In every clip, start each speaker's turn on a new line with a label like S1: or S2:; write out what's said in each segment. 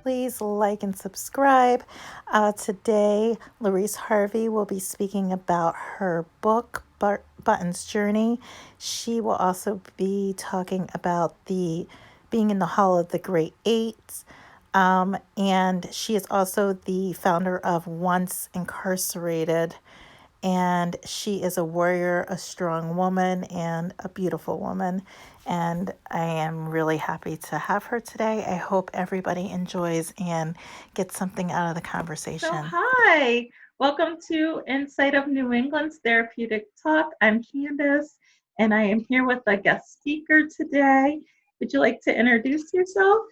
S1: Please like and subscribe. Today, LaResse Harvey will be speaking about her book, Button's Journey. She will also be talking about the being in the Hall of the Great Eight. And she is also the founder of Once Incarcerated. And she is a warrior, a strong woman, and a beautiful woman. And I am really happy to have her today. I hope everybody enjoys and gets something out of the
S2: So,
S1: conversation.
S2: hi, welcome to Inside of New England's Therapeutic Talk. I'm Candace, and I am here with a guest speaker today. Would you like to introduce yourself?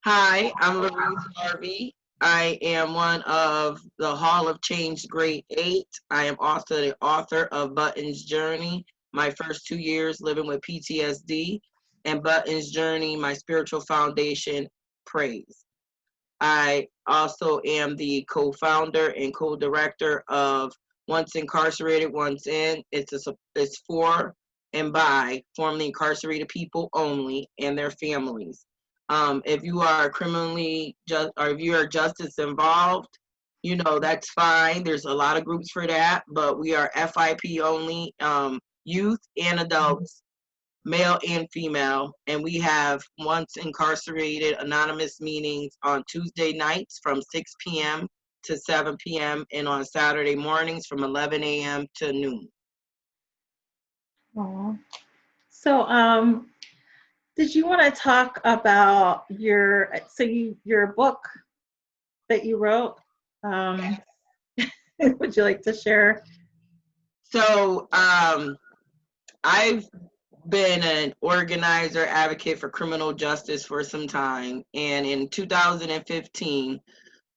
S3: Hi, I'm LaResse Harvey. I am one of the Hall of Change Grade 8. I am also the author of Button's Journey, my first 2 years living with PTSD, and Button's Journey, my spiritual foundation, Praise. I also am the co-founder and co-director of Once Incarcerated, Once In. It's for and by formerly incarcerated people only and their families. If you are criminally just or if you are justice involved, that's fine. There's a lot of groups for that, but we are FIP only, youth and adults, male and female, and we have Once Incarcerated anonymous meetings on Tuesday nights from 6 p.m. to 7 p.m. and on Saturday mornings from 11 a.m. to noon.
S2: Aw. So, did you want to talk about your book that you wrote? Um, would you like to share?
S3: So I've been an organizer advocate for criminal justice for some time, and in 2015,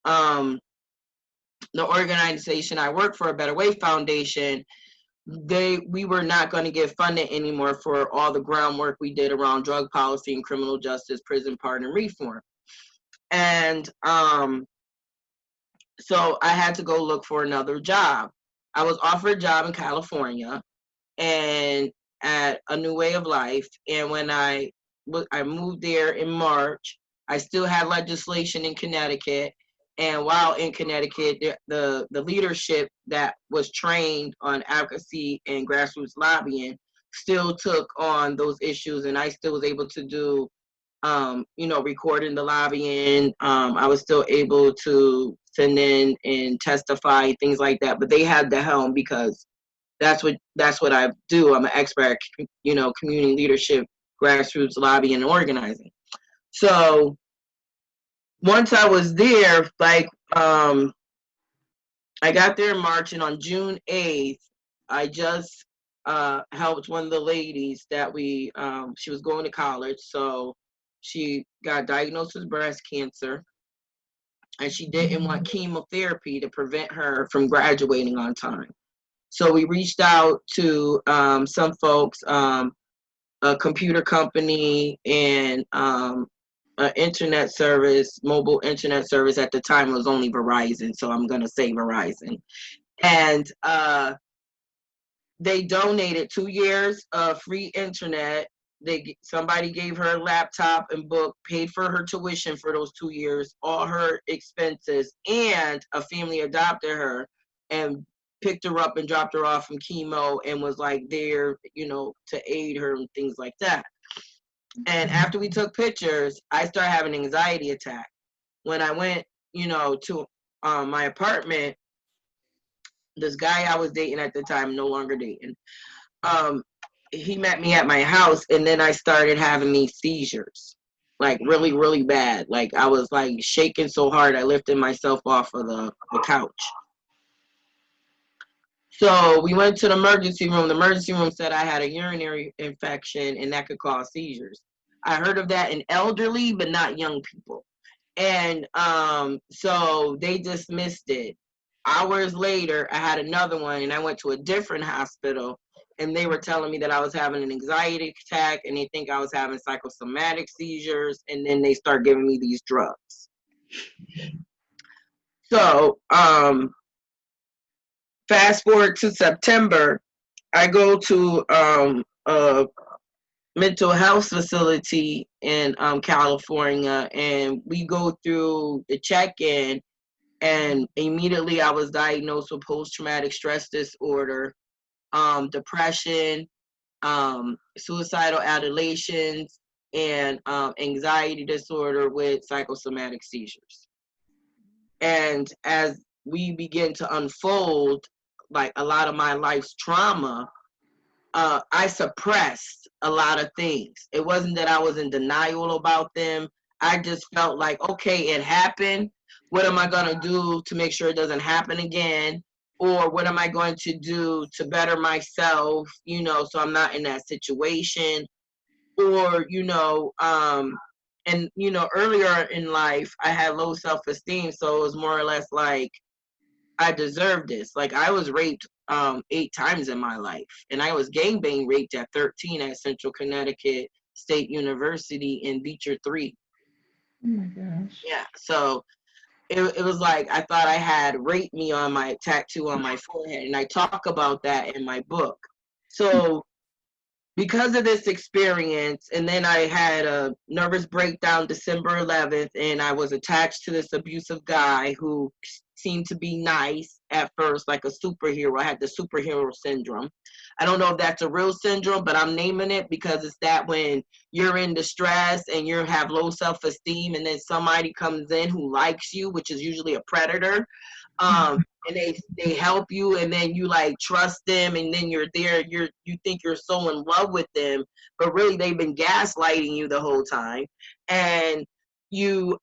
S3: um, the organization I work for, a Better Way Foundation, we were not going to get funded anymore for all the groundwork we did around drug policy and criminal justice, prison pardon reform. And so I had to go look for another job. I was offered a job in California and at A New Way of Life. And when I moved there in March, I still had legislation in Connecticut. And while in Connecticut, the leadership that was trained on advocacy and grassroots lobbying still took on those issues, and I still was able to do, recording the lobbying. I was still able to send in and testify, things like that. But they had the helm because that's what I do. I'm an expert, community leadership, grassroots lobbying and organizing. So once I was there, I got there in March, and on June 8th, I just helped one of the ladies that she was going to college, so she got diagnosed with breast cancer, and she didn't want chemotherapy to prevent her from graduating on time. So we reached out to some folks, a computer company, and an internet service, mobile internet service. At the time, it was only Verizon, so I'm going to say Verizon. And they donated 2 years of free internet. Somebody gave her a laptop and book, paid for her tuition for those 2 years, all her expenses, and a family adopted her and picked her up and dropped her off from chemo and was like there, to aid her and things like that. And after we took pictures, I started having an anxiety attack. When I went, to my apartment, this guy I was dating at the time, no longer dating, um, he met me at my house, and then I started having these seizures, like really, really bad. Like I was like shaking so hard, I lifted myself off of the couch. So we went to the emergency room. The emergency room said I had a urinary infection and that could cause seizures. I heard of that in elderly, but not young people. And so they dismissed it. Hours later, I had another one, and I went to a different hospital, and they were telling me that I was having an anxiety attack, and they think I was having psychosomatic seizures, and then they start giving me these drugs. So fast forward to September, I go to a mental health facility in California, and we go through the check-in, and immediately I was diagnosed with post-traumatic stress disorder, depression, suicidal ideations, and anxiety disorder with psychosomatic seizures. And as we begin to unfold, like a lot of my life's trauma, I suppressed a lot of things. It wasn't that I was in denial about them. I just felt like, okay, it happened. What am I going to do to make sure it doesn't happen again? Or what am I going to do to better myself, so I'm not in that situation? Or, and, earlier in life, I had low self esteem. So it was more or less like, I deserve this. Like, I was raped 8 times in my life, and I was gangbang raped at 13 at Central Connecticut State University in Beecher 3.
S2: Oh my gosh.
S3: Yeah, so it was like I thought I had raped me on my tattoo on my forehead, and I talk about that in my book. So because of this experience, and then I had a nervous breakdown December 11th, and I was attached to this abusive guy who seemed to be nice at first, like a superhero. I had the superhero syndrome. I don't know if that's a real syndrome, but I'm naming it because it's that when you're in distress and you have low self-esteem, and then somebody comes in who likes you, which is usually a predator, and they help you, and then you like trust them, and then you're there, you think you're so in love with them, but really they've been gaslighting you the whole time, and you're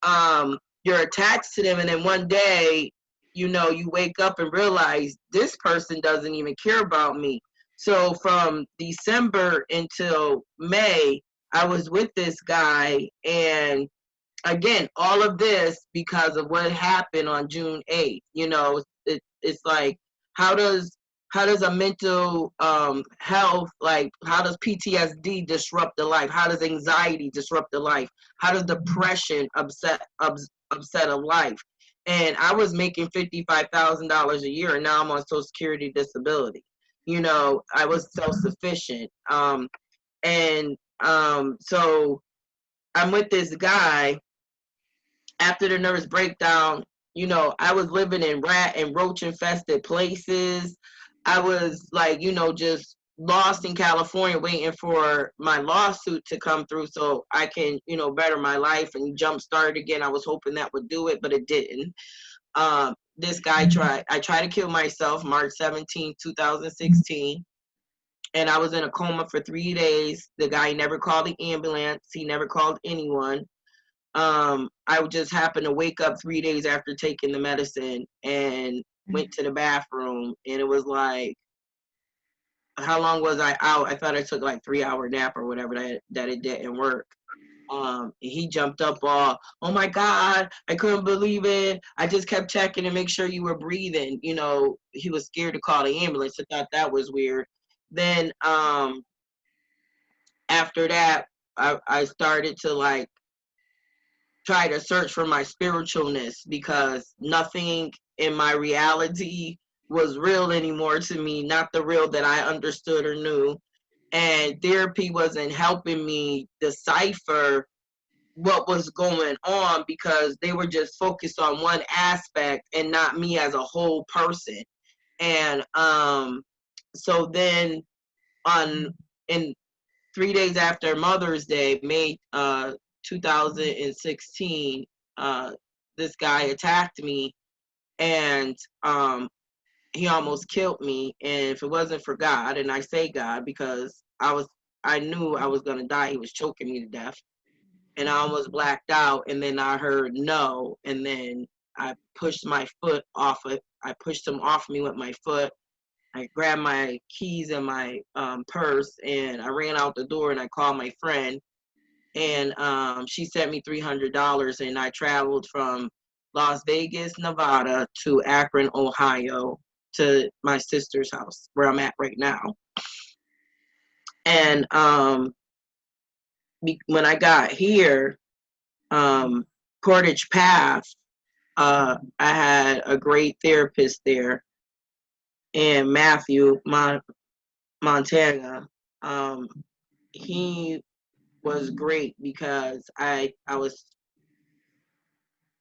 S3: attached to them, and then one day you wake up and realize this person doesn't even care about me. So from December until May, I was with this guy, and again, all of this because of what happened on June 8th. It's like, how does a mental health, like how does PTSD disrupt the life? How does anxiety disrupt the life? How does depression upset a life? And I was making $55,000 a year, and now I'm on Social Security disability. I was self-sufficient, and so I'm with this guy. After the nervous breakdown, I was living in rat and roach infested places. I was like, just lost in California waiting for my lawsuit to come through so I can, better my life and jumpstart again. I was hoping that would do it, but it didn't. This guy I tried to kill myself March 17, 2016. And I was in a coma for 3 days. The guy never called the ambulance. He never called anyone. I just happened to wake up 3 days after taking the medicine and went to the bathroom, and it was like, how long was I out? I thought I took like 3 hour nap or whatever, that it didn't work. He jumped up all, oh my God, I couldn't believe it. I just kept checking to make sure you were breathing. He was scared to call the ambulance. I thought that was weird. Then after that, I started to like try to search for my spiritualness because nothing in my reality was real anymore to me, not the real that I understood or knew. And therapy wasn't helping me decipher what was going on because they were just focused on one aspect and not me as a whole person. And so then in 3 days after Mother's Day, May 2016, this guy attacked me, and he almost killed me. And if it wasn't for God, and I say God because I knew I was gonna die. He was choking me to death, and I almost blacked out. And then I heard no, and then I pushed my foot off it. I pushed him off me with my foot. I grabbed my keys and my purse, and I ran out the door, and I called my friend, and she sent me $300, and I traveled from Las Vegas, Nevada to Akron, Ohio to my sister's house where I'm at right now. And when I got here, Portage Path, I had a great therapist there, and Matthew Montana. he was great because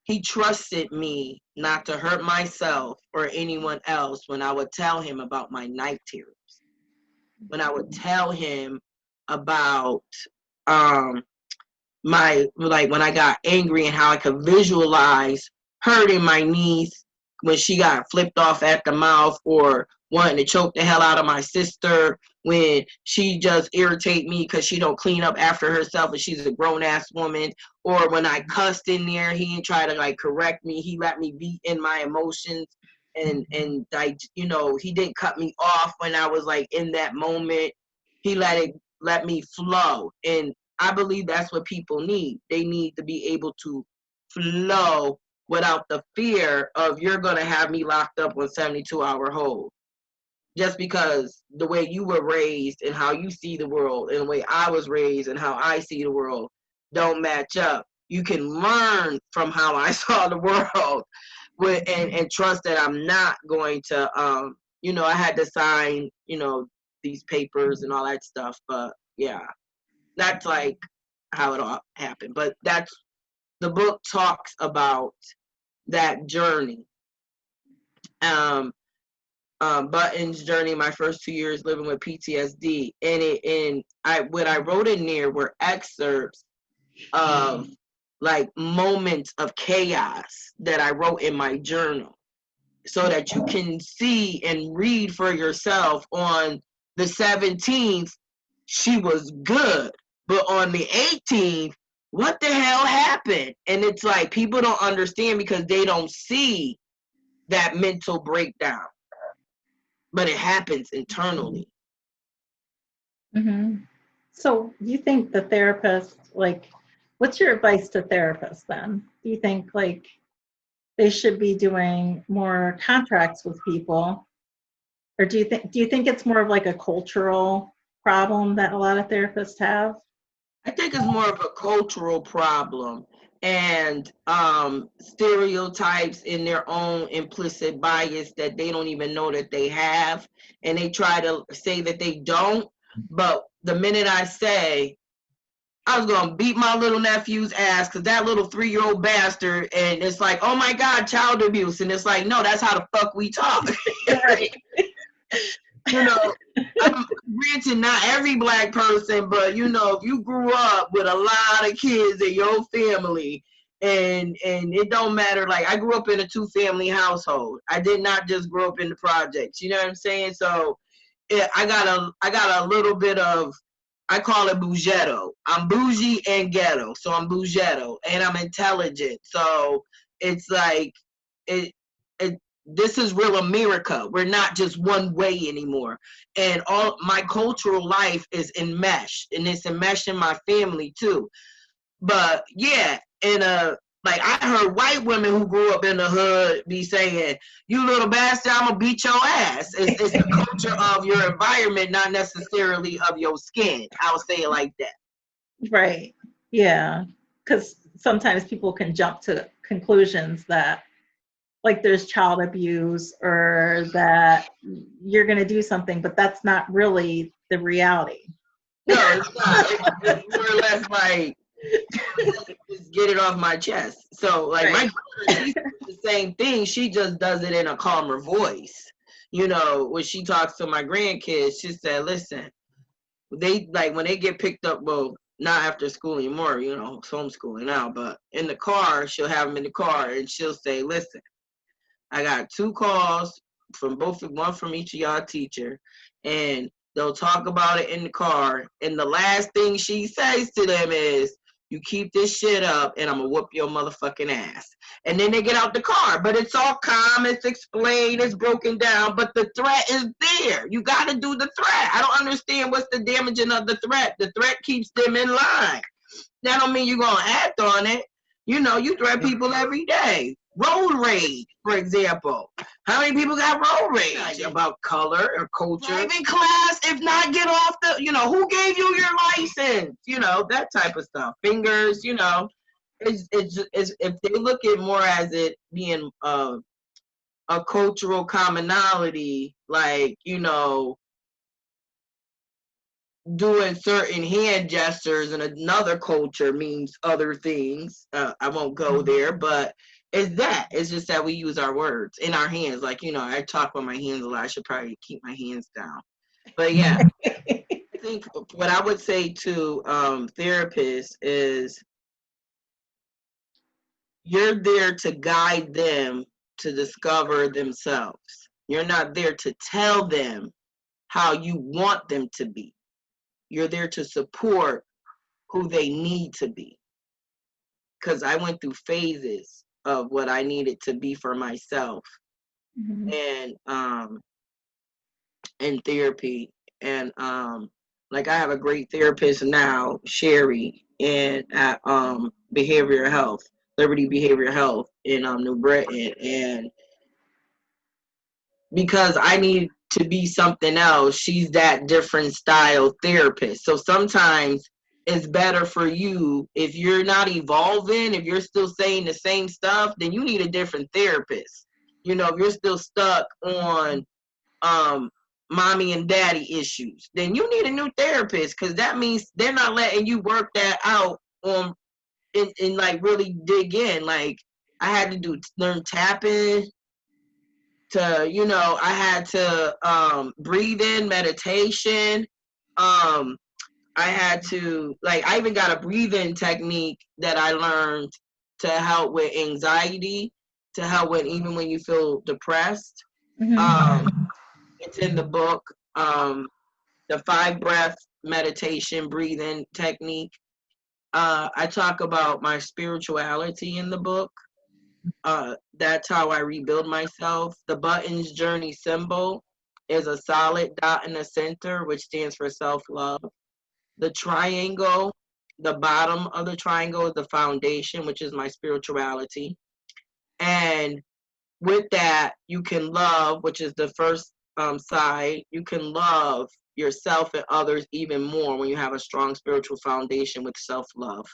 S3: he trusted me not to hurt myself or anyone else when I would tell him about my night terrors. When I would tell him about um when I got angry and how I could visualize hurting my niece when she got flipped off at the mouth, or wanting to choke the hell out of my sister when she just irritate me because she don't clean up after herself and she's a grown ass woman, or when I cussed in there, he didn't try to like correct me. He let me be in my emotions, and I, he didn't cut me off when I was like in that moment. He let me flow, and I believe that's what people need. They need to be able to flow without the fear of you're going to have me locked up on 72-hour hold. Just because the way you were raised and how you see the world and the way I was raised and how I see the world don't match up. You can learn from how I saw the world and trust that I'm not going to, I had to sign, these papers and all that stuff. But yeah, that's like how it all happened. But the book talks about that journey. Button's journey, my first 2 years living with PTSD, what I wrote in there were excerpts of like moments of chaos that I wrote in my journal, so that you can see and read for yourself. On the 17th, she was good, but on the 18th, what the hell happened? And it's like people don't understand because they don't see that mental breakdown, but it happens internally.
S2: Mm-hmm. So you think the therapist, like, what's your advice to therapists then? Do you think like they should be doing more contracts with people? Or do you think it's more of like a cultural problem that a lot of therapists have?
S3: I think it's more of a cultural problem, and stereotypes in their own implicit bias that they don't even know that they have, and they try to say that they don't. But the minute I say I was gonna beat my little nephew's ass because that little 3-year-old bastard, and it's like, oh my God, child abuse, and it's like, no, that's how the fuck we talk.
S2: Right.
S3: I'm granted not every Black person, but if you grew up with a lot of kids in your family, and it don't matter. Like, I grew up in a 2-family household. I did not just grow up in the projects. You know what I'm saying? So I got a little bit of, I call it bougetto. I'm bougie and ghetto, so I'm bougetto, and I'm intelligent. So it's like it this is real America. We're not just one way anymore. And all my cultural life is enmeshed, and it's enmeshed in my family too. But yeah, like I heard white women who grew up in the hood be saying, "You little bastard, I'm gonna beat your ass." It's the culture of your environment, not necessarily of your skin. I'll say it like that.
S2: Right. Yeah. Because sometimes people can jump to conclusions that like there's child abuse or that you're going to do something, but that's not really the reality.
S3: No, it's not. It's more or less like, just get it off my chest. So like
S2: Right.
S3: my daughter, she says the same thing. She just does it in a calmer voice. When she talks to my grandkids, she said, listen, they like when they get picked up, well, not after school anymore, it's homeschooling now, but in the car, she'll have them in the car and she'll say, listen, I got 2 calls from one from each of y'all teacher, and they'll talk about it in the car. And the last thing she says to them is, you keep this shit up and I'm gonna whoop your motherfucking ass. And then they get out the car. But it's all calm, it's explained, it's broken down, but the threat is there. You gotta do the threat. I don't understand what's the damaging of the threat. The threat keeps them in line. That don't mean you're gonna act on it. You threat people every day. Road rage, for example. How many people got road rage about color or culture? Driving class, if not, get off the, who gave you your license? That type of stuff. Fingers, it's if they look at more as it being a cultural commonality, like, doing certain hand gestures in another culture means other things. I won't go there, but it's just that we use our words in our hands. Like, I talk with my hands a lot. I should probably keep my hands down. But yeah, I think what I would say to therapists is you're there to guide them to discover themselves. You're not there to tell them how you want them to be. You're there to support who they need to be. Because I went through phases of what I needed to be for myself, and in therapy. And like, I have a great therapist now, Sherry, and at behavioral health, Liberty Behavioral Health in New Britain. And because I need to be something else, she's that different style therapist. So sometimes it's better for you if you're not evolving, if you're still saying the same stuff, then you need a different therapist. If you're still stuck on mommy and daddy issues, then you need a new therapist, because that means they're not letting you work that out on and like really dig in. Like, I had to learn tapping, to I had to breathe in meditation. I had to, like, I even got a breathing technique that I learned to help with anxiety, to help with even when you feel depressed. It's in the book, the 5 breath meditation breathing technique. I talk about my spirituality in the book. That's how I rebuild myself. The buttons journey symbol is a solid dot in the center, which stands for self-love. The triangle, the bottom of the triangle, is the foundation, which is my spirituality. And with that, you can love, which is the first side. You can love yourself and others even more when you have a strong spiritual foundation with self-love.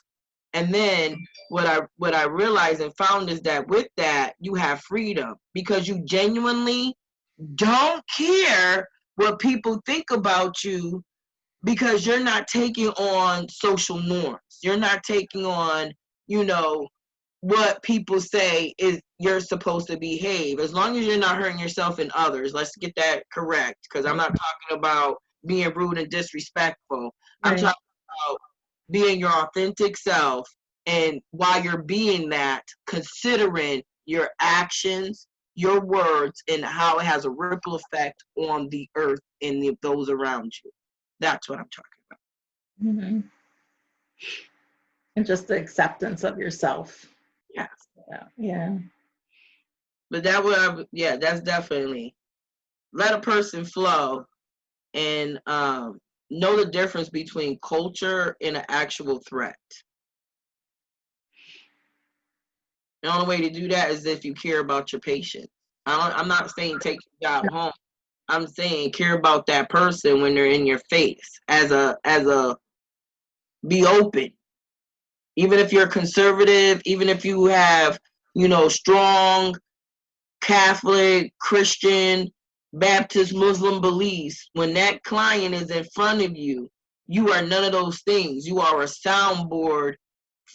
S3: And then what I realized and found is that with that, you have freedom, because you genuinely don't care what people think about you, because you're not taking on social norms. You're not taking on, what people say is you're supposed to behave. As long as you're not hurting yourself and others. Let's get that correct, because I'm not talking about being rude and disrespectful. I'm talking about being your authentic self, and while you're being that, considering your actions, your words, and how it has a ripple effect on the earth and those around you. That's what I'm talking about.
S2: And just the acceptance of yourself.
S3: Yes.
S2: Yeah.
S3: But that's definitely, let a person flow, and know the difference between culture and an actual threat. The only way to do that is if you care about your patient. I'm not saying take your job home. I'm saying care about that person when they're in your face. Be open. Even if you're conservative, even if you have, strong Catholic, Christian, Baptist, Muslim beliefs, when that client is in front of you, you are none of those things. You are a soundboard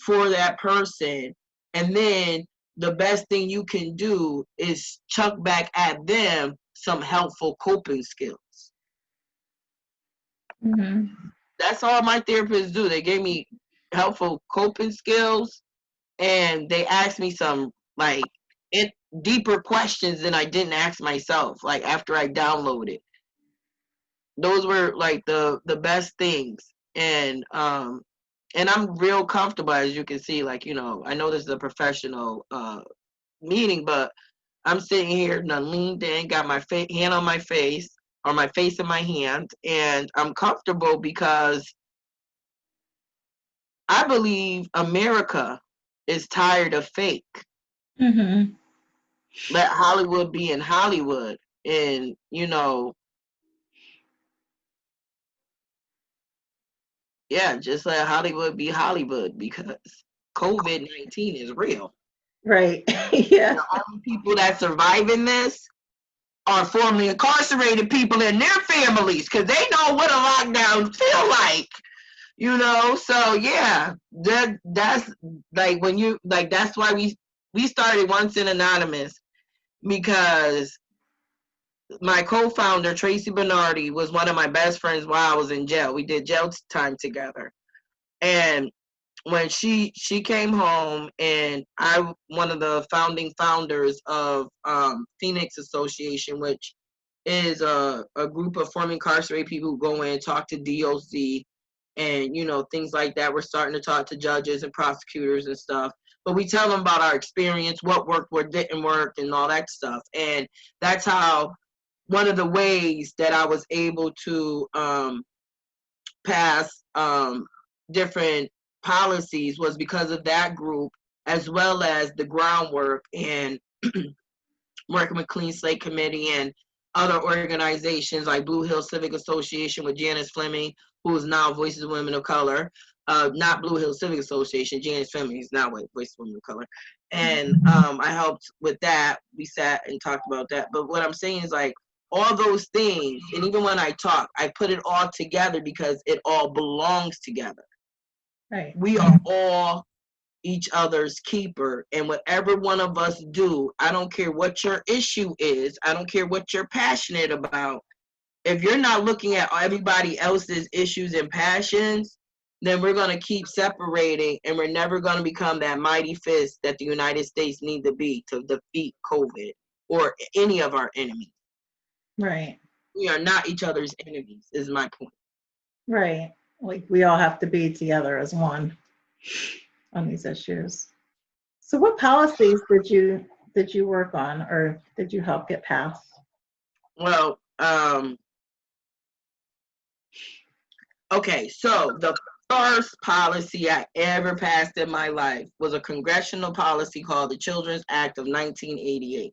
S3: for that person. And then the best thing you can do is chuck back at them some helpful coping skills. That's all my therapists do. They gave me helpful coping skills, and they asked me some deeper questions than I didn't ask myself, like after I downloaded. Those were like the best things. And I'm real comfortable, as you can see. Like, I know this is a professional meeting, but I'm sitting here, done leaned in, got my hand on my face, or my face in my hand, and I'm comfortable because I believe America is tired of fake. Let Hollywood be in Hollywood, and just let Hollywood be Hollywood, because COVID-19 is real.
S2: Right. Yeah.
S3: The only people that surviving this are formerly incarcerated people and their families, because they know what a lockdown feel like. So yeah, that's like when you like that's why we started Once in Anonymous, because my co-founder Tracy Bernardi was one of my best friends while I was in jail. We did jail time together, and when she came home, and I one of the founding founders of Phoenix Association, which is a group of formerly incarcerated people who go in and talk to DOC and things like that. We're starting to talk to judges and prosecutors and stuff, but we tell them about our experience, what worked, what didn't work, and all that stuff. And that's how one of the ways that I was able to pass different policies was because of that group, as well as the groundwork and working with Clean Slate Committee and other organizations like Blue Hill Civic Association with Janice Fleming, who is now Voices of Women of Color. Not Blue Hill Civic Association, Janice Fleming is now with Voices of Women of Color. And I helped with that. We sat and talked about that. But what I'm saying is, like, all those things, and even when I talk, I put it all together because it all belongs together.
S2: Right.
S3: We are all each other's keeper, and whatever one of us do, I don't care what your issue is, I don't care what you're passionate about, if you're not looking at everybody else's issues and passions, then we're going to keep separating, and we're never going to become that mighty fist that the United States need to be to defeat COVID or any of our enemies.
S2: Right.
S3: We are not each other's enemies, is my point.
S2: Right. Like, we all have to be together as one on these issues. So what policies did you work on, or did you help get passed?
S3: Well, okay, so the first policy I ever passed in my life was a congressional policy called the Children's Act of 1988.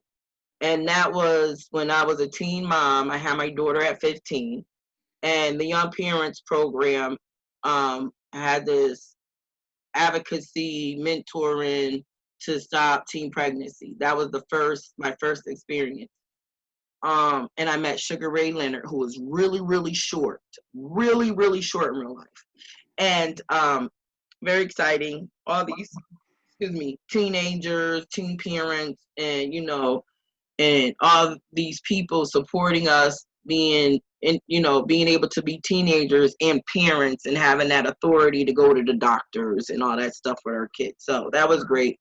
S3: And that was when I was a teen mom. I had my daughter at 15. And the Young Parents Program had this advocacy, mentoring to stop teen pregnancy. That was my first experience. And I met Sugar Ray Leonard, who was really, really short in real life. And very exciting. All these, teenagers, teen parents, and and all these people supporting us being able to be teenagers and parents and having that authority to go to the doctors and all that stuff with our kids. So that was great.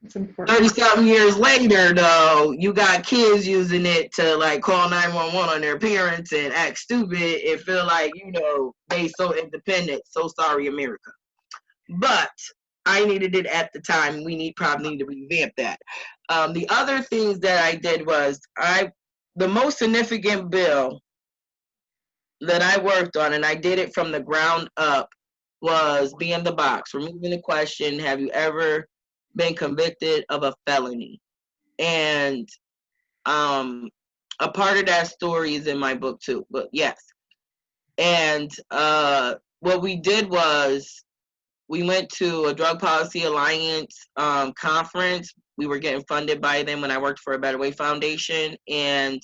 S2: It's important.
S3: 30-something years later, though, you got kids using it to like call 911 on their parents and act stupid and feel like, they so independent. So sorry, America. But I needed it at the time. We probably need to revamp that. The other things that I did was the most significant bill that I worked on, and I did it from the ground up, was Be in the Box, removing the question, have you ever been convicted of a felony? And a part of that story is in my book too, but yes. And what we did was we went to a Drug Policy Alliance conference. We were getting funded by them when I worked for a Better Way Foundation. And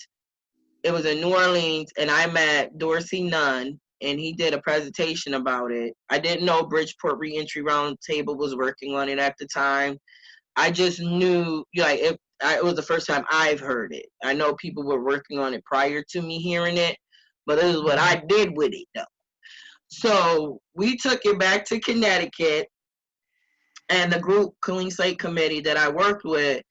S3: it was in New Orleans, and I met Dorsey Nunn, and he did a presentation about it. I didn't know Bridgeport Reentry Roundtable was working on it at the time. I just knew, it was the first time I've heard it. I know people were working on it prior to me hearing it, but this is what I did with it, though. So we took it back to Connecticut, and the group Clean Slate Committee that I worked with,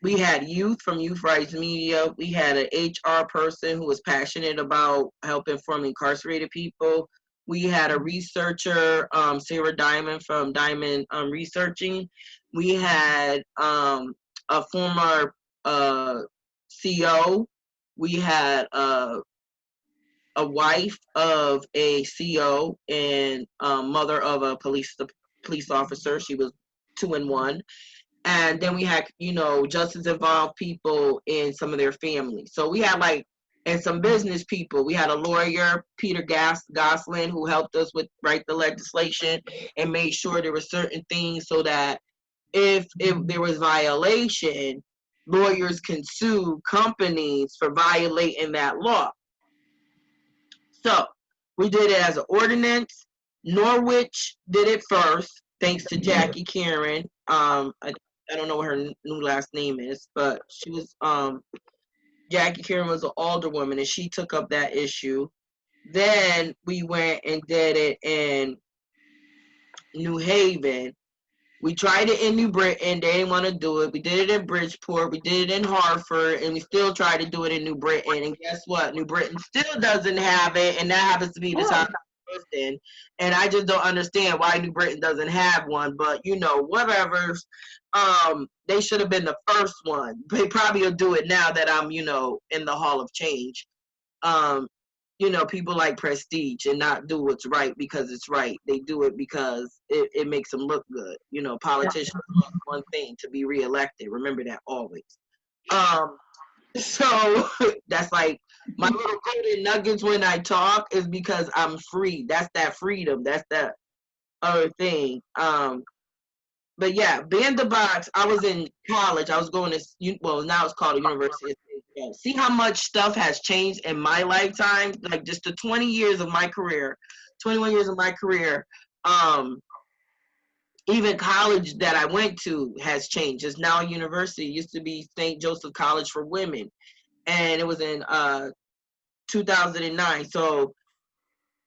S3: we had youth from Youth Rights Media. We had an HR person who was passionate about helping formerly incarcerated people. We had a researcher, Sarah Diamond from Diamond Researching. We had a former CO. We had a wife of a CO and mother of a police officer. She was 2 in 1. And then we had, justice involved people and some of their families. So we had and some business people. We had a lawyer, Peter Goslin, who helped us write the legislation and made sure there were certain things so that if there was violation, lawyers can sue companies for violating that law. So we did it as an ordinance. Norwich did it first, thanks to Jackie Karen. I don't know what her new last name is, but she was Jackie Karen was an alderwoman, and she took up that issue. Then we went and did it in New Haven. We tried it in New Britain. They didn't want to do it. We did it in Bridgeport. We did it in Hartford, and we still tried to do it in New Britain. And guess what? New Britain still doesn't have it, and that happens to be the top person. And I just don't understand why New Britain doesn't have one. But you know, whatever. They should have been the first one. They probably will do it now that I'm, you know, in the Hall of Change. You know, people like prestige and not do what's right because it's right. They do it because it makes them look good. You know, politicians want one thing, to be reelected. Remember that always. So that's like my little golden nuggets when I talk is because I'm free. That's that freedom. That's that other thing. But yeah, being the box, I was in college. I was going to, well, now it's called the University of St. See how much stuff has changed in my lifetime? Like just the 20 years of my career, 21 years of my career. Even college that I went to has changed. It's now a university. It used to be St. Joseph College for Women. And it was in 2009. So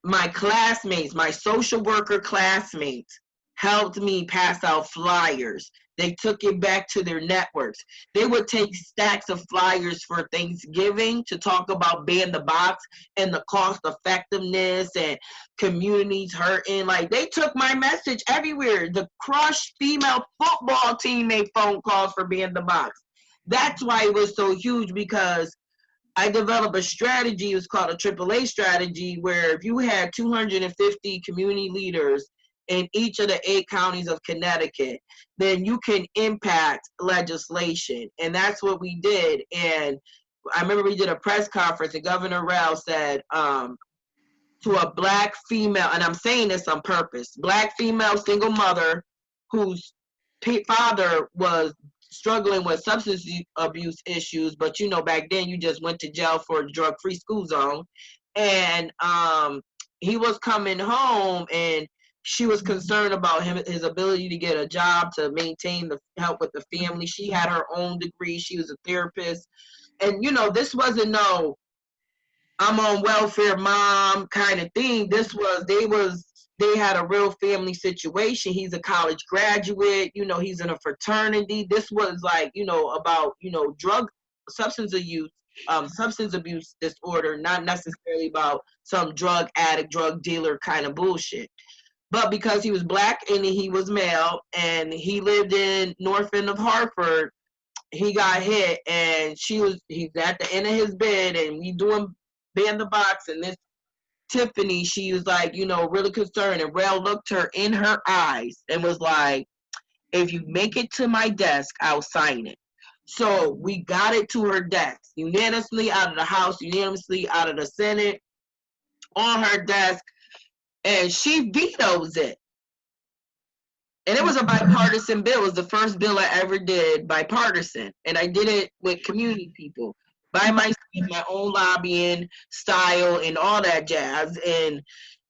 S3: my classmates, my social worker classmates, helped me pass out flyers. They took it back to their networks. They would take stacks of flyers for Thanksgiving to talk about Ban the Box and the cost effectiveness and communities hurting. Like, they took my message everywhere. The crushed female football team made phone calls for Ban the Box. That's why it was so huge, because I developed a strategy. It was called a AAA strategy, where if you had 250 community leaders in each of the 8 counties of Connecticut, then you can impact legislation. And that's what we did. And I remember we did a press conference, and Governor Rao said to a Black female, and I'm saying this on purpose, Black female single mother whose father was struggling with substance abuse issues, but you know, back then you just went to jail for a drug-free school zone. And he was coming home, and she was concerned about his ability to get a job to maintain the help with the family. She had her own degree. She was a therapist. And, you know, this wasn't no I'm on welfare mom kind of thing. This was, they had a real family situation. He's a college graduate, you know, he's in a fraternity. This was like, you know, about, you know, substance abuse disorder, not necessarily about some drug addict, drug dealer kind of bullshit. But because he was Black and he was male and he lived in North End of Hartford, he got hit, and he's at the end of his bed, and we doing Ban the Box, and this Tiffany, she was like, you know, really concerned, and Rel looked her in her eyes and was like, if you make it to my desk, I'll sign it. So we got it to her desk, unanimously out of the House, unanimously out of the Senate, on her desk, and she vetoes it. And it was a bipartisan bill. It was the first bill I ever did bipartisan. And I did it with community people, by myself, my own lobbying style and all that jazz. And,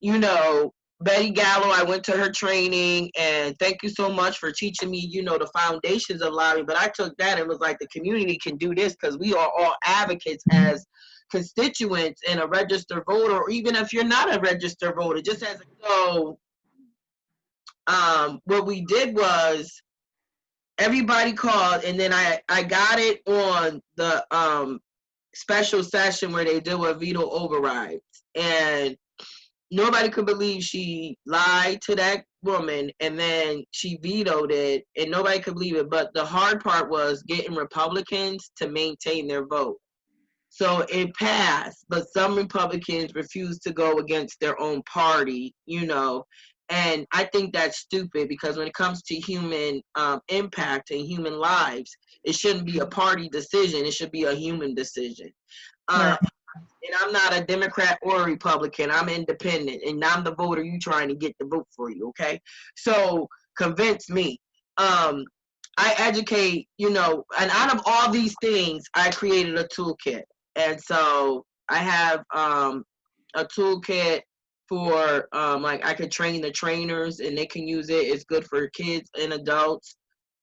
S3: you know, Betty Gallo, I went to her training, and thank you so much for teaching me, you know, the foundations of lobbying. But I took that and was like, the community can do this, because we are all advocates as constituents and a registered voter, or even if you're not a registered voter, just as so. What we did was everybody called, and then I got it on the special session where they deal with veto overrides, and nobody could believe she lied to that woman, and then she vetoed it, and nobody could believe it. But the hard part was getting Republicans to maintain their vote. So it passed, but some Republicans refused to go against their own party, you know. And I think that's stupid, because when it comes to human impact and human lives, it shouldn't be a party decision. It should be a human decision. And I'm not a Democrat or a Republican. I'm independent, and I'm the voter you trying to get to vote for you, okay? So convince me. I educate, and out of all these things, I created a toolkit. And so I have a toolkit for like I could train the trainers and they can use it. It's good for kids and adults.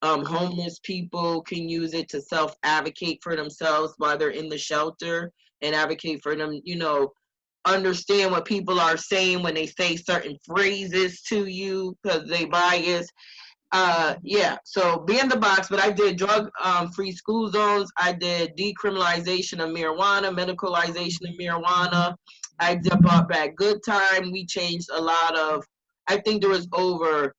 S3: Homeless people can use it to self-advocate for themselves while they're in the shelter and advocate for them, understand what people are saying when they say certain phrases to you because they bias. Yeah, so be in the box, but I did drug free school zones. I did decriminalization of marijuana, medicalization of marijuana. I did brought back good time. We changed a lot of, I think there was over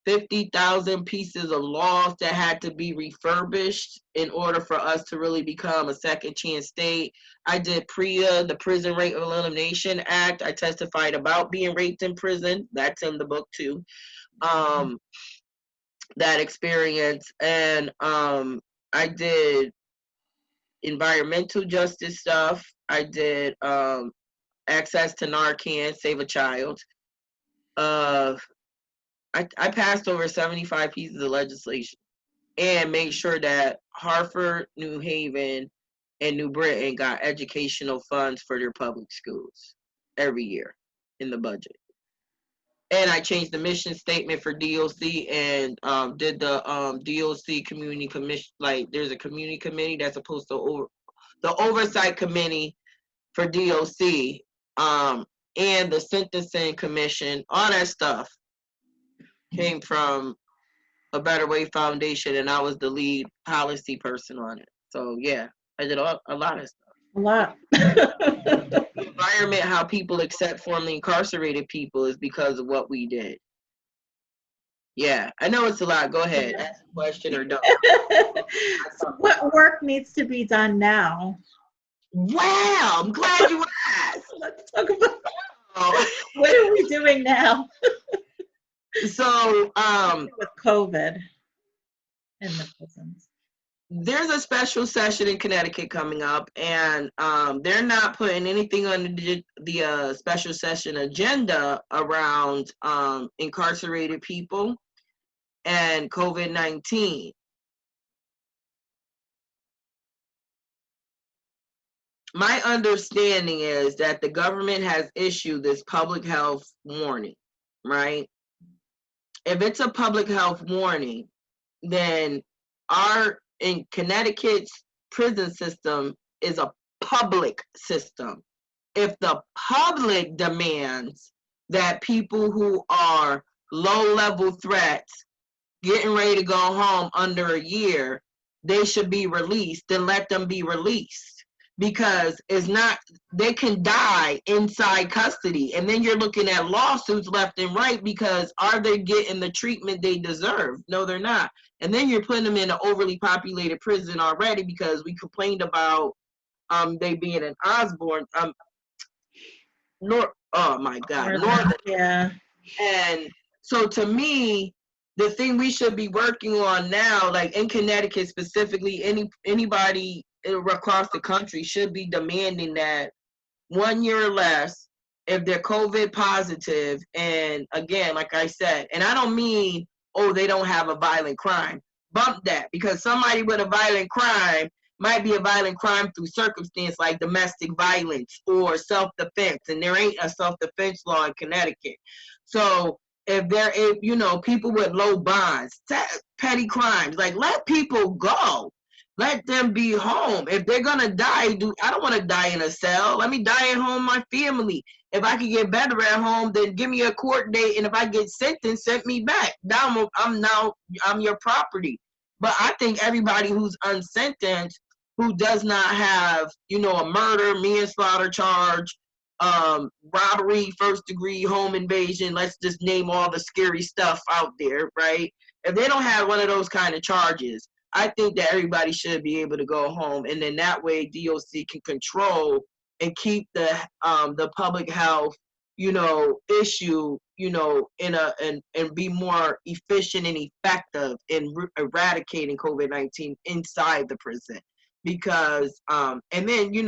S3: 50,000 pieces of laws that had to be refurbished in order for us to really become a second chance state. I did PREA, the Prison Rape Elimination Act. I testified about being raped in prison. That's in the book too. That experience. And I did environmental justice stuff. I did access to Narcan, Save a Child. I passed over 75 pieces of legislation and made sure that Hartford, New Haven, and New Britain got educational funds for their public schools every year in the budget. And I changed the mission statement for DOC and did the DOC community commission. Like, there's a community committee that's supposed to the oversight committee for DOC, and the sentencing commission. All that stuff came from a Better Way Foundation, and I was the lead policy person on it. So yeah, I did a lot of stuff.
S2: A lot.
S3: Environment, how people accept formerly incarcerated people is because of what we did. Yeah, I know it's a lot. Go ahead, ask a question or don't.
S2: So what work needs to be done now?
S3: Wow, I'm glad you asked.
S2: Let's talk about what are we doing now?
S3: So,
S2: with COVID in the prisons.
S3: There's a special session in Connecticut coming up, and they're not putting anything on the special session agenda around incarcerated people and COVID-19. My understanding is that the government has issued this public health warning, right? If it's a public health warning, then in Connecticut's prison system is a public system. If the public demands that people who are low-level threats getting ready to go home under a year, they should be released, then let them be released. Because it's not, they can die inside custody. And then you're looking at lawsuits left and right because are they getting the treatment they deserve? No, they're not. And then you're putting them in an overly populated prison already because we complained about they being in Osborne. Oh my God. Northern.
S2: Yeah.
S3: And so to me, the thing we should be working on now, like in Connecticut specifically, anybody across the country should be demanding that 1 year or less if they're COVID positive. And again, like I said, and I don't mean, oh, they don't have a violent crime. Bump that, because somebody with a violent crime might be a violent crime through circumstance like domestic violence or self-defense, and there ain't a self-defense law in Connecticut. So if people with low bonds, petty crimes, like let people go. Let them be home. If they're gonna die, I don't want to die in a cell. Let me die at home, my family. If I can get better at home, then give me a court date. And if I get sentenced, send me back. Now I'm your property. But I think everybody who's unsentenced, who does not have, a murder, manslaughter charge, robbery, first degree, home invasion, let's just name all the scary stuff out there, right? If they don't have one of those kind of charges, I think that everybody should be able to go home, and then that way DOC can control and keep the public health, issue, and be more efficient and effective in eradicating COVID-19 inside the prison. Because and then you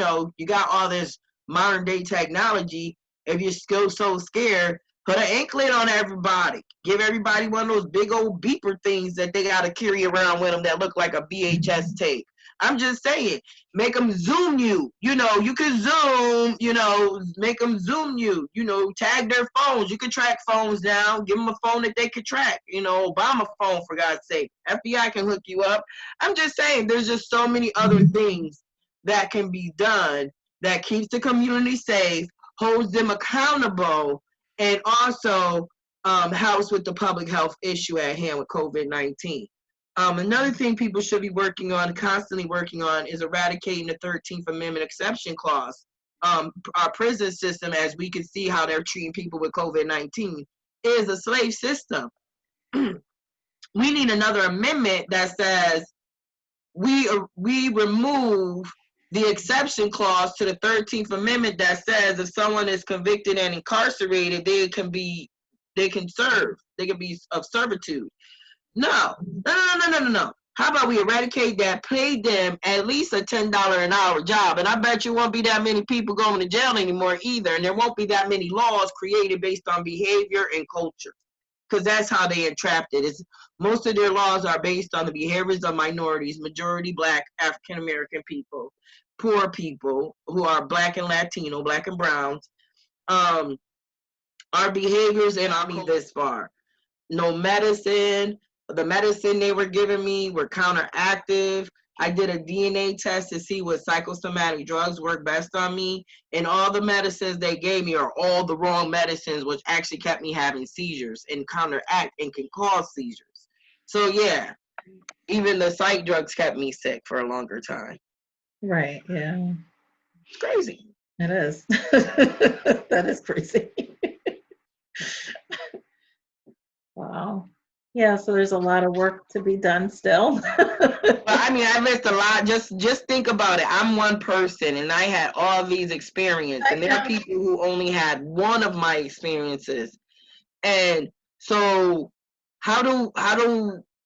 S3: got all this modern day technology. If you're still so scared, Put an anklet on everybody. Give everybody one of those big old beeper things that they got to carry around with them that look like a VHS tape. I'm just saying, make them zoom you. You know, you can zoom, you know, make them zoom you. You know, tag their phones. You can track phones now. Give them a phone that they can track. You know, Obama phone, for God's sake. FBI can hook you up. I'm just saying, there's just so many other things that can be done that keeps the community safe, holds them accountable, and also helps with the public health issue at hand with COVID-19. Another thing people should be working on, constantly working on, is eradicating the 13th Amendment exception clause. Our prison system, as we can see how they're treating people with COVID-19, is a slave system. We need another amendment that says we remove the exception clause to the 13th Amendment that says if someone is convicted and incarcerated, they can serve. They can be of servitude. No. How about we eradicate that, pay them at least a $10 an hour job, and I bet you won't be that many people going to jail anymore either, and there won't be that many laws created based on behavior and culture, because that's how they entrapped it. Most of their laws are based on the behaviors of minorities, majority Black, African American people, poor people who are Black and Latino, Black and Browns. Our behaviors and I'll be this far. No medicine. The medicine they were giving me were counteractive. I did a DNA test to see what psychosomatic drugs work best on me, and all the medicines they gave me are all the wrong medicines, which actually kept me having seizures and counteract and can cause seizures. So yeah, even the psych drugs kept me sick for a longer time.
S2: Right. Yeah.
S3: It's crazy.
S2: It is. That is crazy. Wow. Yeah, so there's a lot of work to be done still.
S3: Well, I mean, I missed a lot. Just think about it. I'm one person, and I had all these experiences, and there are people who only had one of my experiences. And so, how do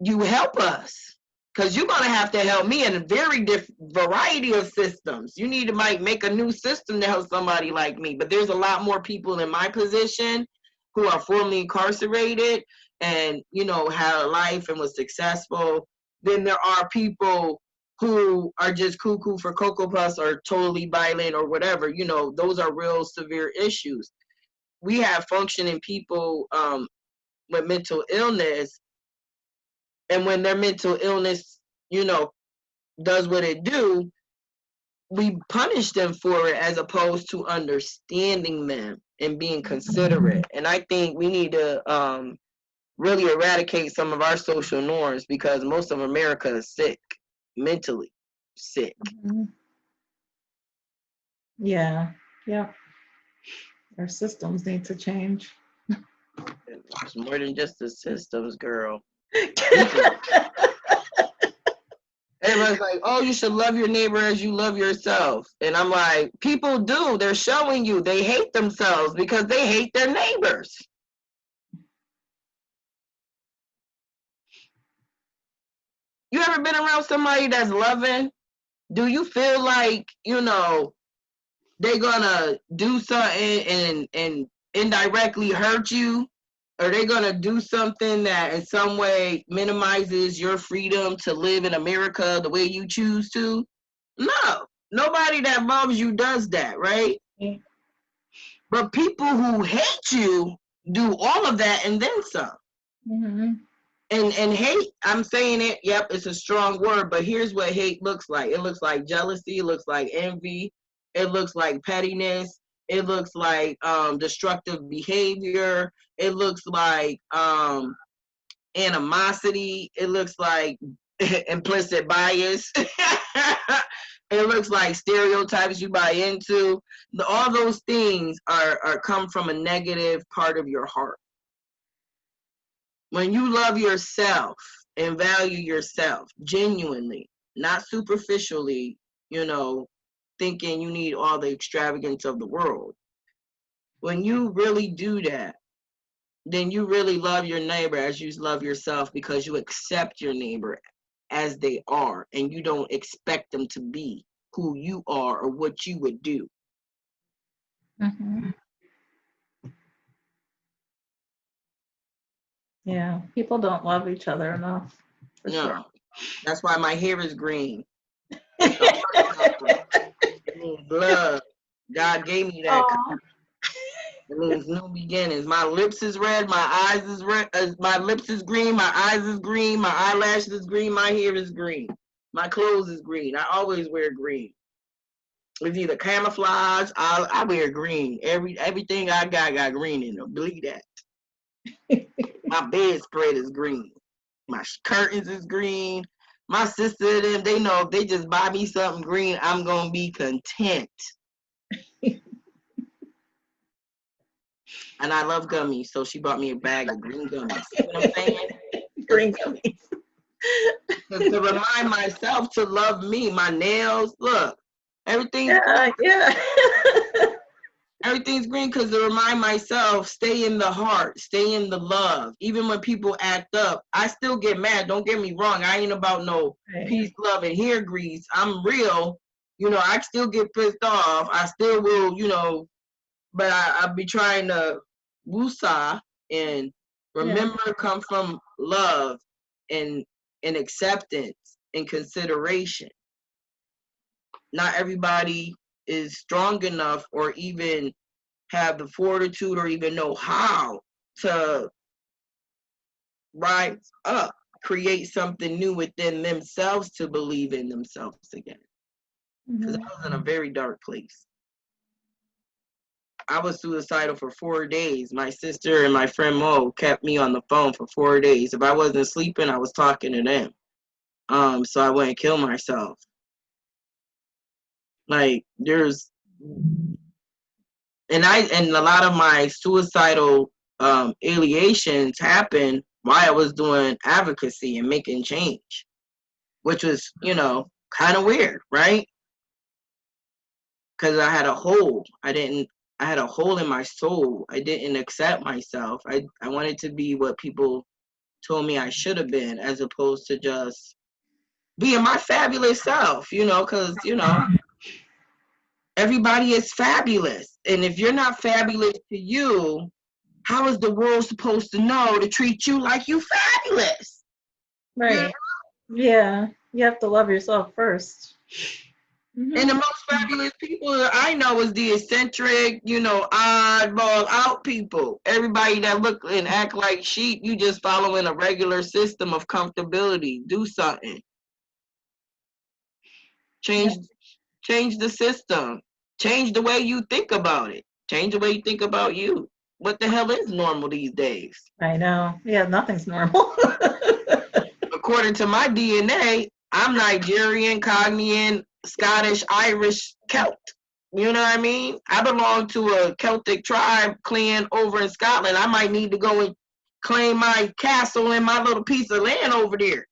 S3: you help us? Because you're gonna have to help me in a very different variety of systems. You need to make a new system to help somebody like me. But there's a lot more people in my position who are formerly incarcerated and had a life and was successful. Then there are people who are just cuckoo for Cocoa Puffs or totally violent or whatever. Those are real severe issues. We have functioning people with mental illness, and when their mental illness, does what it do, we punish them for it as opposed to understanding them and being considerate. And I think we need to really eradicate some of our social norms because most of America is sick, mentally sick.
S2: Yeah. Our systems need to change.
S3: It's more than just the systems, girl. Everyone's like, oh, you should love your neighbor as you love yourself. And I'm like, people do. They're showing you they hate themselves because they hate their neighbors. You ever been around somebody that's loving? Do you feel like, they're gonna do something and indirectly hurt you? Are they gonna do something that in some way minimizes your freedom to live in America the way you choose to? No. Nobody that loves you does that, right?
S2: Yeah.
S3: But people who hate you do all of that and then some.
S2: Mm-hmm.
S3: And hate, I'm saying it, yep, it's a strong word, but here's what hate looks like. It looks like jealousy, it looks like envy, it looks like pettiness, it looks like destructive behavior, it looks like animosity, it looks like implicit bias, it looks like stereotypes you buy into. All those things are come from a negative part of your heart. When you love yourself and value yourself genuinely, not superficially, thinking you need all the extravagance of the world. When you really do that, then you really love your neighbor as you love yourself because you accept your neighbor as they are and you don't expect them to be who you are or what you would do.
S2: Mm-hmm. Yeah, people don't love each other enough. For
S3: No,
S2: sure.
S3: that's why my hair is green. It's the heart color. It means love. God gave me that.
S2: Oh,
S3: It means new beginnings. My lips is red. My eyes is red. My lips is green. My eyes is green. My eyelashes is green. My hair is green. My clothes is green. I always wear green. It's either camouflage. I wear green. Everything I got green in it. Believe that. My bedspread is green. My curtains is green. My sister and them, they know if they just buy me something green, I'm gonna be content. And I love gummies, so she bought me a bag of green gummies. You know what I'm saying?
S2: green gummies.
S3: To remind myself to love me. My nails, look, everything's green.
S2: Yeah.
S3: Everything's green because to remind myself, stay in the heart, stay in the love. Even when people act up, I still get mad. Don't get me wrong. I ain't about no peace, love, and hair grease. I'm real. You know, I still get pissed off. I still will, you know, but I be trying to woosah and remember come from love and acceptance and consideration. Not everybody is strong enough or even have the fortitude or even know how to rise up, create something new within themselves to believe in themselves again. Because I was in a very dark place. I was suicidal for 4 days. My sister and my friend Mo kept me on the phone for 4 days. If I wasn't sleeping, I was talking to them. So I wouldn't kill myself. Like there's and a lot of my suicidal allegations happened while I was doing advocacy and making change, which was, you know, kind of weird, right? Because I had a hole. I had a hole in my soul. I didn't accept myself. I wanted to be what people told me I should have been, as opposed to just being my fabulous self, you know, because, you know, everybody is fabulous. And if you're not fabulous to you, how is the world supposed to know to treat you like you fabulous?
S2: Right. Yeah. You have to love yourself first.
S3: And the most fabulous people that I know is the eccentric, you know, oddball out people. Everybody that look and act like sheep, you just following a regular system of comfortability. Do something. Change the system. Change the way you think about it. Change the way you think about you. What the hell is normal these days?
S2: I know. Yeah, nothing's normal.
S3: According to my DNA, I'm Nigerian, Cognian, Scottish, Irish, Celt. You know what I mean? I belong to a Celtic tribe clan over in Scotland. I might need to go and claim my castle and my little piece of land over there.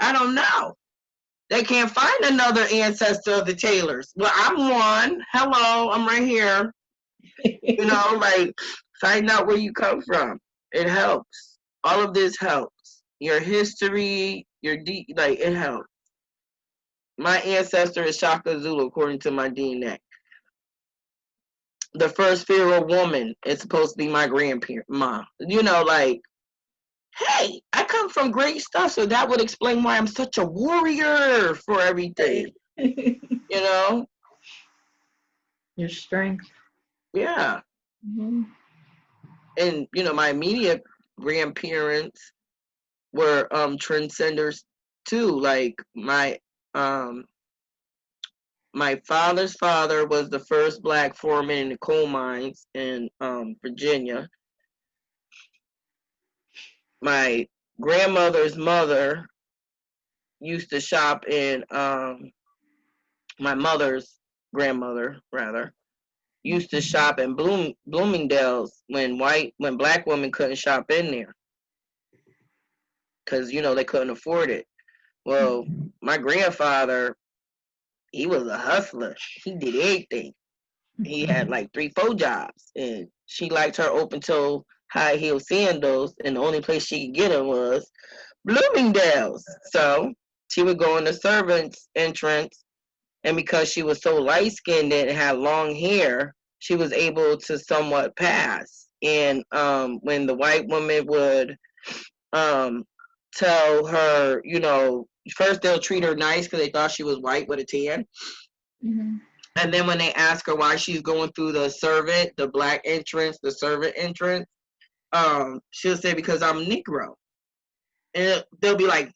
S3: I don't know. They can't find another ancestor of the Taylors. Well, I'm one. Hello, I'm right here. You know, like, find out where you come from. It helps. All of this helps. Your history, like, it helps. My ancestor is Shaka Zulu, according to my DNA. The first pharaoh woman is supposed to be my grandparent, mom. You know, like, hey, I come from great stuff, so that would explain why I'm such a warrior for everything. You know?
S2: Your strength.
S3: Yeah. And, you know, my immediate grandparents were transcenders too. Like my father's father was the first black foreman in the coal mines in Virginia. My grandmother's mother used to shop in my mother's grandmother rather used to shop in Bloomingdale's when black women couldn't shop in there because, you know, they couldn't afford it. Well, my grandfather, he was a hustler. He did everything. He had like 3-4 jobs, and she liked her open toe high heel sandals, and the only place she could get them was Bloomingdale's. So she would go in the servants' entrance, and because she was so light skinned and had long hair, she was able to somewhat pass. And when the white woman would tell her, you know, first they'll treat her nice because they thought she was white with a tan.
S2: Mm-hmm.
S3: And then when they ask her why she's going through the black entrance, the servant entrance, she'll say, because I'm Negro. And they'll be like,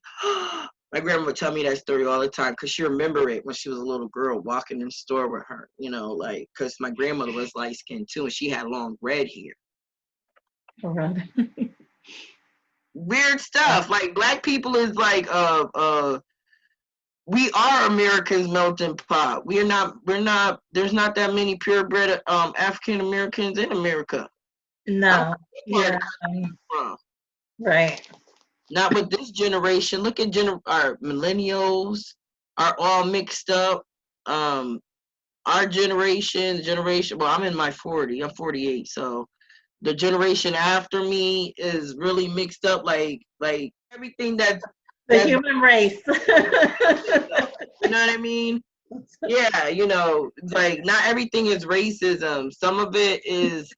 S3: my grandma would tell me that story all the time because she remember it when she was a little girl walking in the store with her, you know, like, because my grandmother was light skinned too and she had long red hair.
S2: All right.
S3: Weird stuff. Like, black people is like, we are America's melting pot. We're not, there's not that many purebred African Americans in America.
S2: No. Yeah. Right.
S3: Not with this generation. Look at our millennials are all mixed up. Our generation, well, I'm in my 40. I'm 48, so the generation after me is really mixed up. Like everything that's
S2: the human race.
S3: You know what I mean? Yeah, you know, like not everything is racism. Some of it is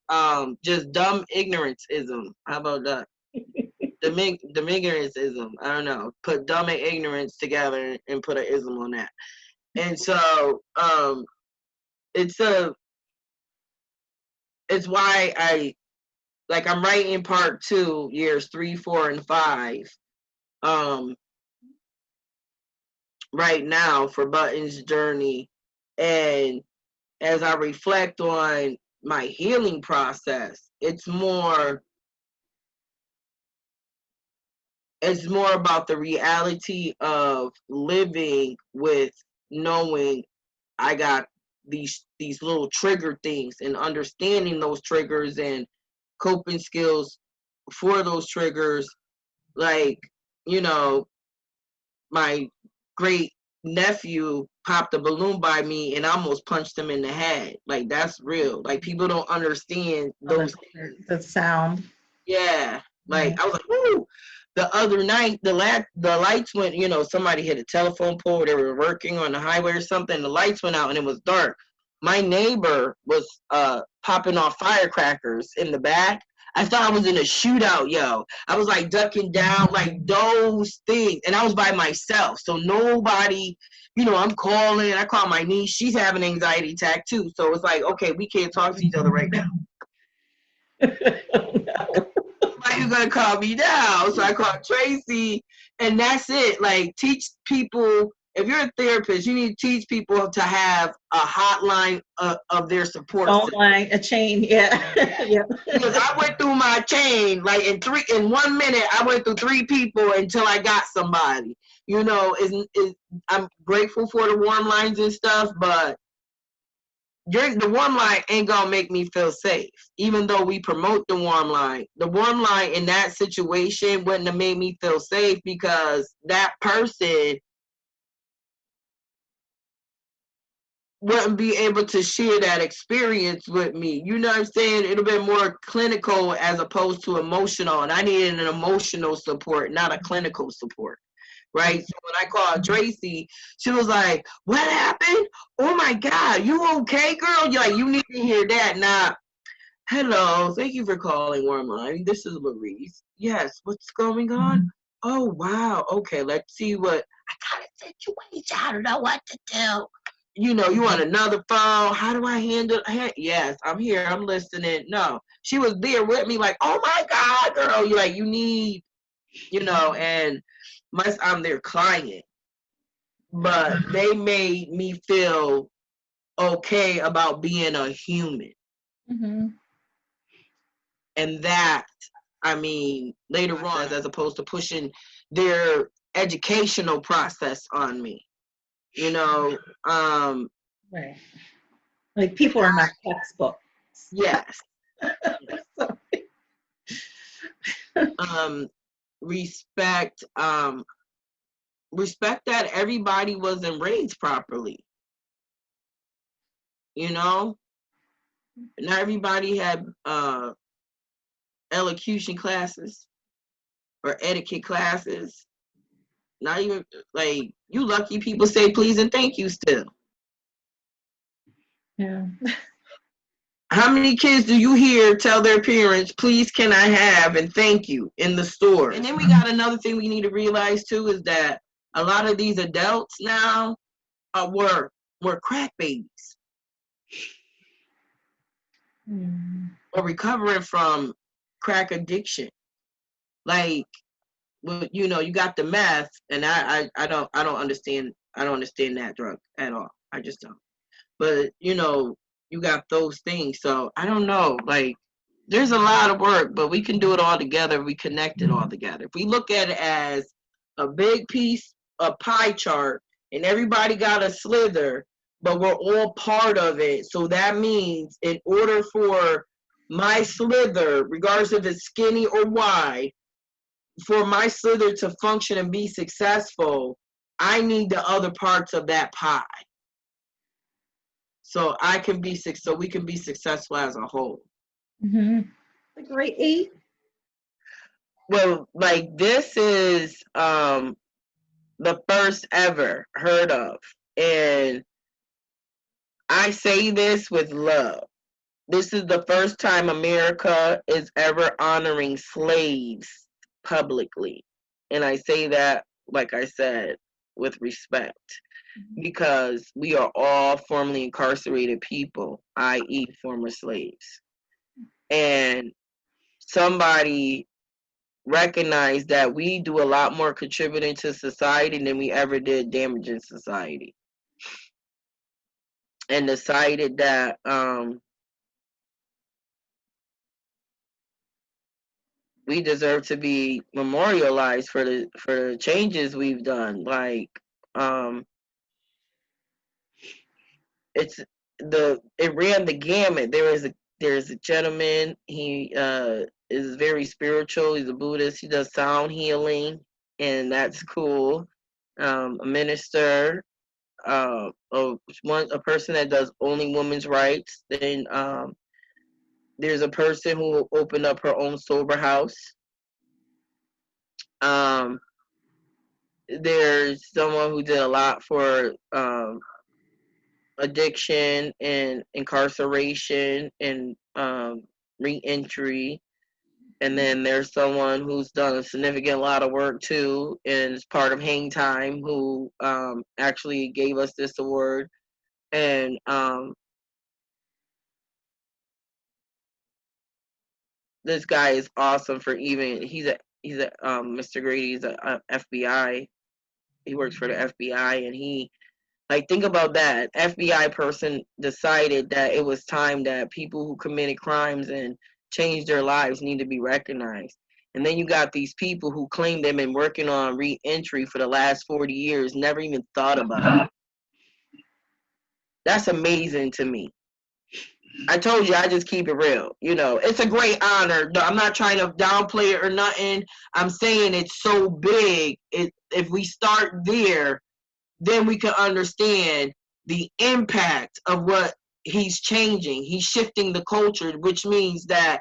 S3: just dumb ignoranceism. How about that? The ignoranceism. I don't know. Put dumb and ignorance together and put an ism on that. And so it's why I'm writing part 2, years 3, 4, and 5. Right now for Button's journey, and as I reflect on my healing process, it's more about the reality of living with knowing I got these little trigger things and understanding those triggers and coping skills for those triggers. Like, you know, my great nephew popped a balloon by me and I almost punched him in the head. Like, that's real. Like, people don't understand those
S2: the sound.
S3: Yeah. Like, I was like, woo. The other night, the lights went, you know, somebody hit a telephone pole, they were working on the highway or something, the lights went out and it was dark. My neighbor was popping off firecrackers in the back. I thought I was in a shootout, yo. I was like ducking down, like those things. And I was by myself. So nobody, you know, I'm calling. I call my niece. She's having an anxiety attack too. So it's like, okay, we can't talk to each other right now. Why you gonna call me now? So I called Tracy, and that's it. Like, teach people. If you're a therapist, you need to teach people to have a hotline of their support system.
S2: Line, a chain, yeah. Yeah.
S3: Because I went through my chain, like in 1 minute, I went through 3 people until I got somebody. You know, I'm grateful for the warm lines and stuff, but the warm line ain't gonna make me feel safe. Even though we promote the warm line in that situation wouldn't have made me feel safe because that person wouldn't be able to share that experience with me. You know what I'm saying? It'll be more clinical as opposed to emotional. And I needed an emotional support, not a clinical support. Right? So when I called Tracy, she was like, what happened? Oh my God, you okay, girl? You're like, you need to hear that. Now, hello, thank you for calling Warm Line. This is LaResse. Yes, what's going on? Oh, wow. Okay, let's see what, I got a situation. I don't know what to do. You know, you want another phone? How do I handle it? Yes, I'm here. I'm listening. No, she was there with me like, oh my God, girl. You're like, you need, you know, and I'm their client. But they made me feel okay about being a human.
S2: Mm-hmm.
S3: And that, I mean, later on, as opposed to pushing their educational process on me, you know,
S2: right. Like, people are not textbooks.
S3: Yes. Respect that everybody wasn't raised properly. You know, not everybody had elocution classes or etiquette classes. Not even, like, you lucky people say please and thank you still.
S2: Yeah.
S3: How many kids do you hear tell their parents, please can I have and thank you in the store? And then we got another thing we need to realize too is that a lot of these adults now were crack babies or recovering from crack addiction. Like, you know, you got the meth, and I don't understand that drug at all. I just don't. But you know, you got those things. So I don't know. Like, there's a lot of work, but we can do it all together. We connect it all together. If we look at it as a big piece, a pie chart, and everybody got a slither, but we're all part of it. So that means in order for my slither, regardless if it's skinny or wide, for my slither to function and be successful, I need the other parts of that pie. So we can be successful as a whole.
S2: The great 8.
S3: Well, like this is the first ever heard of, and I say this with love. This is the first time America is ever honoring slaves publicly. And I say that, like I said, with respect, because we are all formerly incarcerated people, i.e., former slaves. And somebody recognized that we do a lot more contributing to society than we ever did damaging society. And decided that we deserve to be memorialized for the changes we've done. Like, it ran the gamut. There's a gentleman. He is very spiritual. He's a Buddhist. He does sound healing, and that's cool. A minister. A person that does only women's rights. Then there's a person who opened up her own sober house. There's someone who did a lot for addiction and incarceration and re-entry. And then there's someone who's done a significant lot of work too, and is part of Hang Time, who actually gave us this award. And this guy is awesome for he's a Mr. Grady. He's a FBI. He works for the FBI, and he, like, think about that. FBI person decided that it was time that people who committed crimes and changed their lives need to be recognized. And then you got these people who claim they've been working on re-entry for the last 40 years, never even thought about it. That's amazing to me. I told you, I just keep it real. You know, it's a great honor. I'm not trying to downplay it or nothing. I'm saying it's so big. If we start there, then we can understand the impact of what he's changing. He's shifting the culture, which means that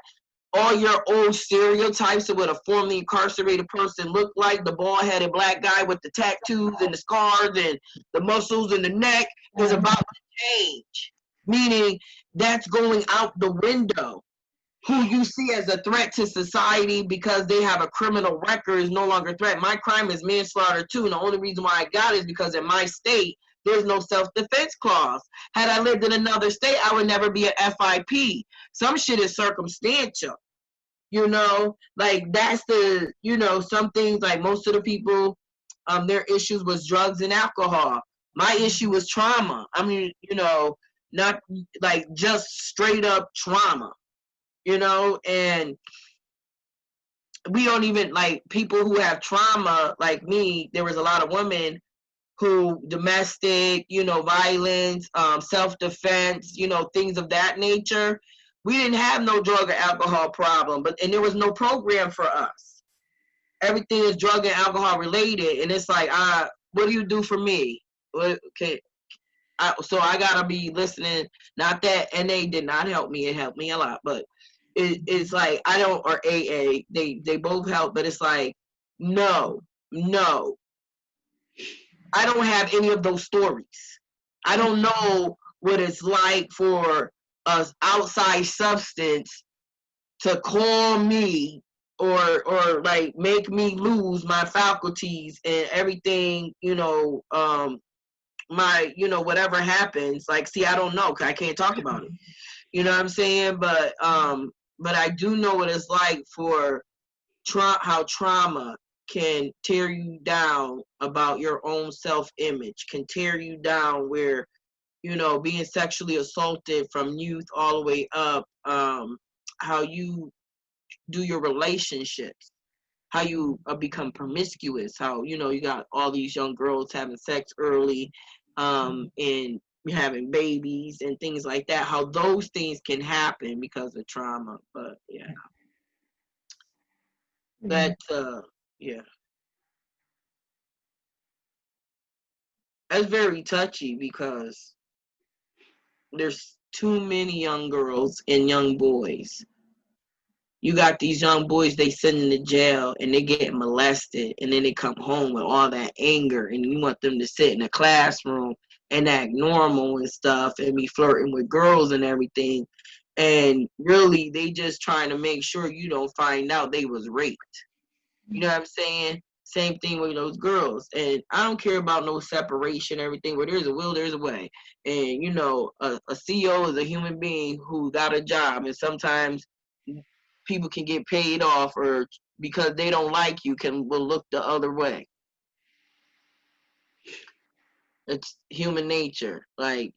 S3: all your old stereotypes of what a formerly incarcerated person looked like, the bald-headed black guy with the tattoos and the scars and the muscles in the neck, is about to change. Meaning that's going out the window. Who you see as a threat to society because they have a criminal record is no longer a threat. My crime is manslaughter too, and the only reason why I got it is because in my state, there's no self-defense clause. Had I lived in another state, I would never be an FIP. Some shit is circumstantial. You know, like that's the, you know, some things, like most of the people, their issues was drugs and alcohol. My issue was trauma. I mean, you know, not like just straight up trauma, you know, and we don't even, like, people who have trauma like me, there was a lot of women who domestic, you know, violence, self-defense, you know, things of that nature. We didn't have no drug or alcohol problem, and there was no program for us. Everything is drug and alcohol related, and it's like, what do you do for me? Okay, so I gotta be listening. Not that NA did not help me; it helped me a lot, but it's like I don't, or AA, they both help, but it's like no, I don't have any of those stories. I don't know what it's like for a outside substance to calm me or like make me lose my faculties and everything, my, whatever happens, like, see, I don't know, 'cause I can't talk about it. You know what I'm saying? But I do know what it's like for how trauma can tear you down about your own self-image, can tear you down where, being sexually assaulted from youth all the way up, how you do your relationships, how you become promiscuous, how, you got all these young girls having sex early, and having babies and things like that, how those things can happen because of trauma. But yeah, that, yeah, that's very touchy because there's too many young girls and young boys. You got these young boys, they send in the jail and they get molested, and then they come home with all that anger, and you want them to sit in a classroom and act normal and stuff and be flirting with girls and everything. And really, they just trying to make sure you don't find out they was raped. You know what I'm saying? Same thing with those girls. And I don't care about no separation, everything. Where there's a will, there's a way. And, a CEO is a human being who got a job. And sometimes people can get paid off, or because they don't like you, will look the other way. It's human nature. Like,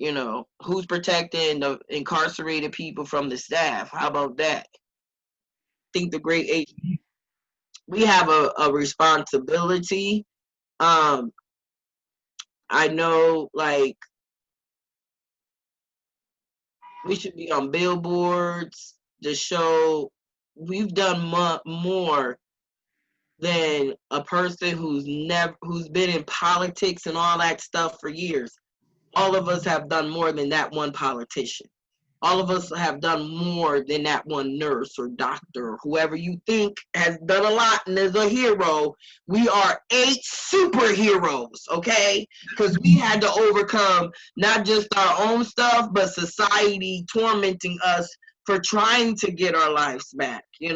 S3: who's protecting the incarcerated people from the staff? How about that? I think the great age, we have a responsibility. I know, like, we should be on billboards to show we've done more than a person who's been in politics and all that stuff for years. All of us have done more than that one politician. All of us have done more than that one nurse or doctor or whoever you think has done a lot and is a hero. We are 8 superheroes, okay? Because we had to overcome not just our own stuff, but society tormenting us for trying to get our lives back, we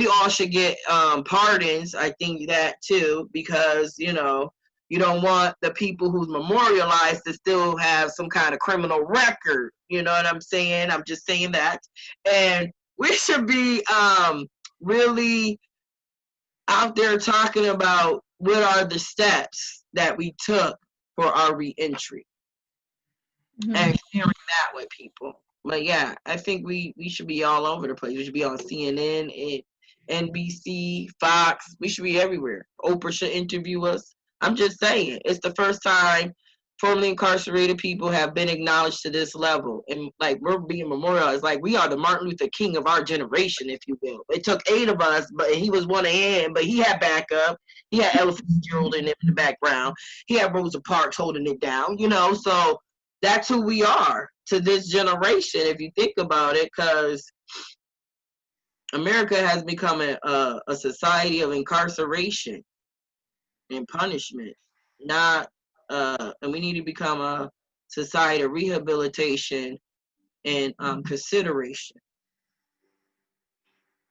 S3: all should get pardons. I think that too, because, you don't want the people who's memorialized to still have some kind of criminal record. You know what I'm saying? I'm just saying that. And we should be really out there talking about what are the steps that we took for our reentry, and sharing that with people. But yeah, I think we should be all over the place. We should be on CNN, NBC, Fox. We should be everywhere. Oprah should interview us. I'm just saying, it's the first time formerly incarcerated people have been acknowledged to this level, and like we're being memorialized. Like we are the Martin Luther King of our generation, if you will. It took 8 of us, but he was one hand, but he had backup. He had Ella Fitzgerald in the background. He had Rosa Parks holding it down. So that's who we are to this generation, if you think about it, because America has become a society of incarceration and punishment, not and we need to become a society of rehabilitation and consideration.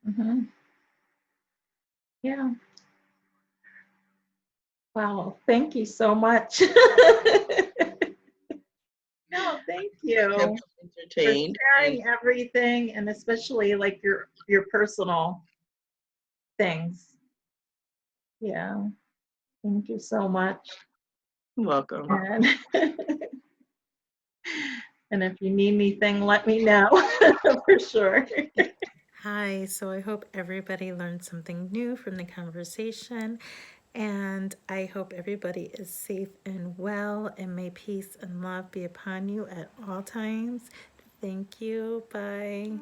S2: Mm-hmm. Yeah. Wow. Thank you so much. No, thank you for
S3: Entertained.
S2: sharing everything, and especially like your personal things. Yeah. Thank you so much.
S3: You're welcome.
S2: And and if you need anything, let me know for sure.
S1: Hi, so I hope everybody learned something new from the conversation, and I hope everybody is safe and well, and may peace and love be upon you at all times. Thank you. Bye.